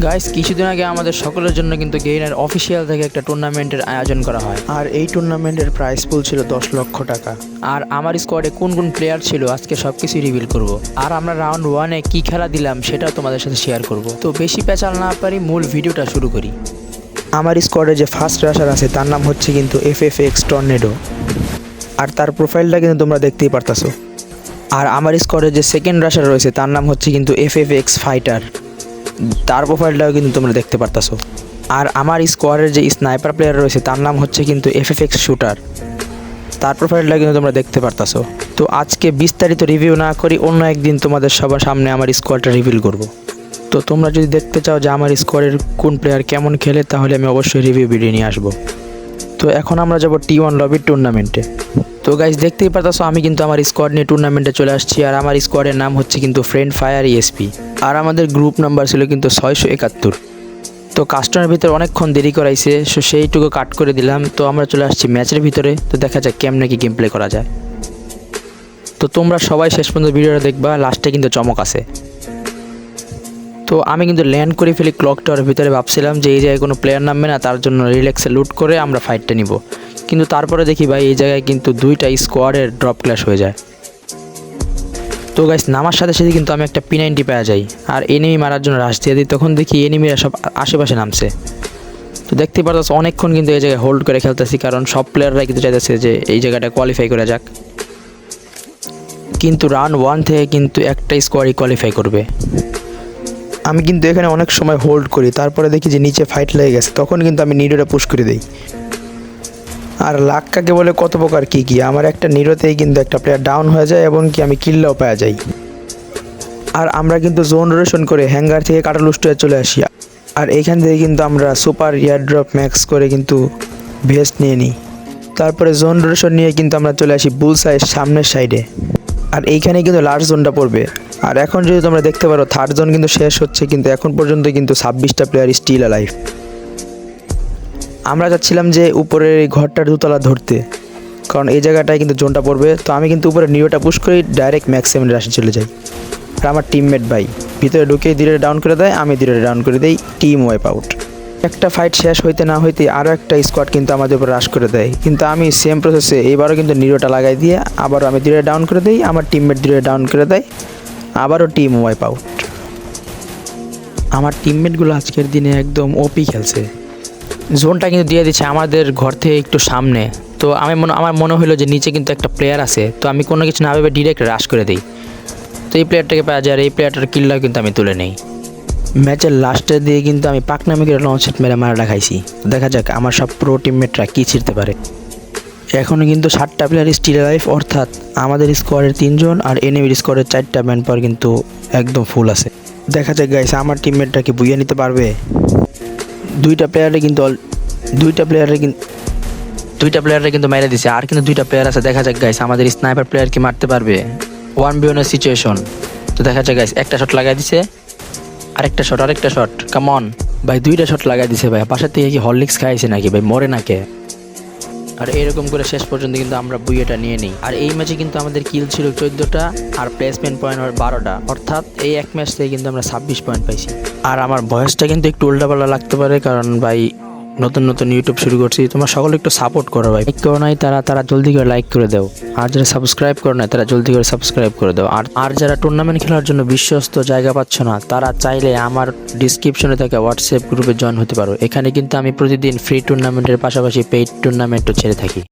Guys কিছুদিন আগে আমাদের সকলের জন্য কিন্তু গেইনার অফিসিয়াল থেকে একটা টুর্নামেন্টের আয়োজন করা হয়। আর এই টুর্নামেন্টের প্রাইস পুল ছিল 10 লক্ষ টাকা। আর আমার স্কোয়াডে কোন কোন প্লেয়ার ছিল আজকে সবকিছু রিভিল করব। আর আমরা রাউন্ড 1-এ কি খেলা দিলাম সেটাও তোমাদের সাথে শেয়ার করব। তো বেশি পেঁচাল না পারি, মূল ভিডিওটা শুরু করি। আমার স্কোয়াডে যে ফার্স্ট রাশার আছে তার নাম হচ্ছে কিন্তু FFX টর্নেডো, আর তার প্রোফাইলটা কিন্তু তোমরা দেখতেই পারতাছো। আর আমার স্কোয়াডে যে সেকেন্ড রাশার রয়েছে তার নাম হচ্ছে কিন্তু FFX ফাইটার, তার প্রোফাইলটাও কিন্তু তোমরা দেখতে পারতাছো। আর আমার স্কোয়াডের যে স্নাইপার প্লেয়ার রয়েছে তার নাম হচ্ছে কিন্তু FFX শুটার, তার প্রোফাইলটা কিন্তু তোমরা দেখতে পারতাছো। তো আজকে বিস্তারিত রিভিউ না করি, অন্য একদিন তোমাদের সবার সামনে আমার স্কোয়াডটা রিভিল করব। তো তোমরা যদি দেখতে চাও যে আমার স্কোয়াডের কোন প্লেয়ার কেমন খেলে, তাহলে আমি অবশ্যই রিভিউ ভিডিও নিয়ে আসবো। তো এখন আমরা যাব T1 লবির টুর্নামেন্টে। তো গাইস দেখতেই পারতাছো আমি কিন্তু আমার স্কোয়াড নিয়ে টুর্নামেন্টে চলে আসছি। আর আমার স্কোয়াডের নাম হচ্ছে কিন্তু ফ্রেন্ড ফায়ার ESP, আর আমাদের গ্রুপ নাম্বার ছিল কিন্তু 671। তো কাস্টমের ভিতরে অনেকক্ষণ দেরি করাইছে, সো সেইটুকু কাট করে দিলাম। তো আমরা চলে আসছি ম্যাচের ভিতরে। তো দেখা যাক কেমনে কি গেম প্লে করা যায়। তো তোমরা সবাই শেষ পর্যন্ত ভিডিওটা দেখবা, লাস্টে কিন্তু চমক আছে। তো আমি কিন্তু ল্যান্ড করে ফেলি ক্লক টাওয়ারের ভিতরে। ভাবছিলাম যে এই জায়গায় কোনো প্লেয়ার নামবে না, তার জন্য রিল্যাক্সে লুট করে আমরা ফাইটটা নিব। কিন্তু তারপরে দেখি ভাই এই জায়গায় কিন্তু দুইটা স্কোয়াডের ড্রপ ক্ল্যাশ হয়ে যায়। তো গাইস নামার সাথে সাথে কিন্তু আমি একটা P90 পেয়ে যাই, আর এনিমি মারার জন্য রাশ দিয়ে দিই। তখন দেখি এনিমিরা সব আশেপাশে নামছে। তো দেখতে পারতাছ অনেকক্ষণ কিন্তু এই জায়গায় হোল্ড করে খেলতেছি, কারণ সব প্লেয়াররাই কিন্তু চাইতেছে যে এই জায়গাটা কোয়ালিফাই করে যাক। কিন্তু রাউন্ড 1 থেকে কিন্তু একটা স্কোয়াডই কোয়ালিফাই করবে। আমি কিন্তু এখানে অনেক সময় হোল্ড করি, তারপরে দেখি যে নিচে ফাইট লেগে গেছে, তখন কিন্তু আমি নিডোটা পুশ করে দিই। আর লাক কাকে বলে কত প্রকার কী কী, আমার একটা নিডোতেই কিন্তু একটা প্লেয়ার ডাউন হয়ে যায় এবং কি আমি কিল্লাও পাওয়া যাই। আর আমরা কিন্তু জোন রোটেশন করে হ্যাঙ্গার থেকে কাটালুস্টে চলে আসি। আর এইখান থেকে কিন্তু আমরা সুপার এয়ারড্রপ ম্যাক্স করে কিন্তু ভেস্ট নিয়ে নিই। তারপরে জোন রোটেশন নিয়ে কিন্তু আমরা চলে আসি বুলসাইয়ের সামনের সাইডে। আর এইখানে কিন্তু লাস্ট জোনটা পড়বে। আর এখন যদি তোমরা দেখতে পারো থার্ড জোন কিন্তু শেষ হচ্ছে, কিন্তু এখন পর্যন্ত কিন্তু 26টা প্লেয়ার স্টিল অ্যালাইভ। আমরা যাচ্ছিলাম যে উপরের এই ঘরটার দোতলা ধরতে, কারণ এই জায়গাটায় কিন্তু জোনটা পড়বে। তো আমি কিন্তু উপরে নিওটা পুশ করি, ডাইরেক্ট ম্যাক্সিমাম রাশে চলে যাই। আর আমার টিমমেট ভাই ভিতরে ঢুকেই ধীরে ডাউন করে দেয়, আমি ধীরে ডাউন করে দিই, টিম ওয়াইপ আউট। একটা ফাইট শেষ হইতে না হইতে আরও একটা স্কোয়াড কিন্তু আমাদের উপর রাশ করে দেয়, কিন্তু আমি সেম প্রসেসে এবারও কিন্তু নিরোটা লাগাই দিয়ে আবারও আমি ধীরে ডাউন করে দিই, আমার টিমমেট ধীরে ডাউন করে দেয়, আবারও টিম ওয়াইপ আউট। আমার টিমমেটগুলো আজকের দিনে একদম ওপি খেলছে। জোনটা কিন্তু দিয়ে দিচ্ছে আমাদের ঘর থেকে একটু সামনে। তো আমার মনে হলো যে নিচে কিন্তু একটা প্লেয়ার আছে। তো আমি কোনো কিছু না ভেবে ডিরেক্ট রাশ করে দিই। তো এই প্লেয়ারটাকে পাওয়া যায়, আর এই প্লেয়ারটার কিলটাও কিন্তু আমি তুলে নেই। ম্যাচের লাস্টের দিয়ে কিন্তু আমি পাকনামিকে লঞ্চ সেট মেরে মারাটা খাইছি। দেখা যাক আমার সব প্রো টিমমেটরা কী ছিঁড়তে পারে। এখনও কিন্তু 7টা প্লেয়ার স্টিল লাইফ, অর্থাৎ আমাদের স্কোয়াডের 3 জন আর এনিমির স্কোয়াডের 4টা ম্যান পাওয়ার কিন্তু একদম ফুল আছে। দেখা যাক গাইস আমার টিমমেটটা কি বুইয়ে নিতে পারবে। দুইটা প্লেয়ারে কিন্তু মেরে দিছে, আর কিন্তু 2টা প্লেয়ার আছে। দেখা যাক গাইস আমাদের স্নাইপার প্লেয়ার কি মারতে পারবে। 1v1 situation. তো দেখা যাক গাইস একটা শট লাগাই দিছে, আরেকটা শট কাম অন ভাই, 2টা শট লাগাই দিছে ভাই। পাশের থেকে কি হরলিক্স খাইছে নাকি ভাই, মরে নাকে। আর এরকম করে শেষ পর্যন্ত কিন্তু আমরা বুইয়েটা নিয়ে নিই। আর এই ম্যাচে কিন্তু আমাদের কিল ছিল 14টা আর প্লেসমেন্ট পয়েন্ট 12টা, অর্থাৎ এই এক ম্যাচ থেকে কিন্তু আমরা 26 পয়েন্ট পাইছি। আর আমার ভয়েসটা কিন্তু একটু উল্টাপাল্টা লাগতে পারে, কারণ ভাই নতুন ইউটিউব শুরু করছি। তোমরা সকলে একটু সাপোর্ট করো ভাই। লাইক করো নাই তারা জলদি করে লাইক করে দাও, আর যারা সাবস্ক্রাইব করো না তারা জলদি করে সাবস্ক্রাইব করে দাও। আর যারা টুর্নামেন্ট খেলার জন্য বিশ্বস্ত জায়গা পাচ্ছ না, তারা চাইলে আমার ডিসক্রিপশনে থাকা হোয়াটসঅ্যাপ গ্রুপে জয়েন হতে পারো। এখানে কিন্তু আমি প্রতিদিন ফ্রি টুর্নামেন্টের পাশাপাশি পেইড টুর্নামেন্টও ছেড়ে থাকি।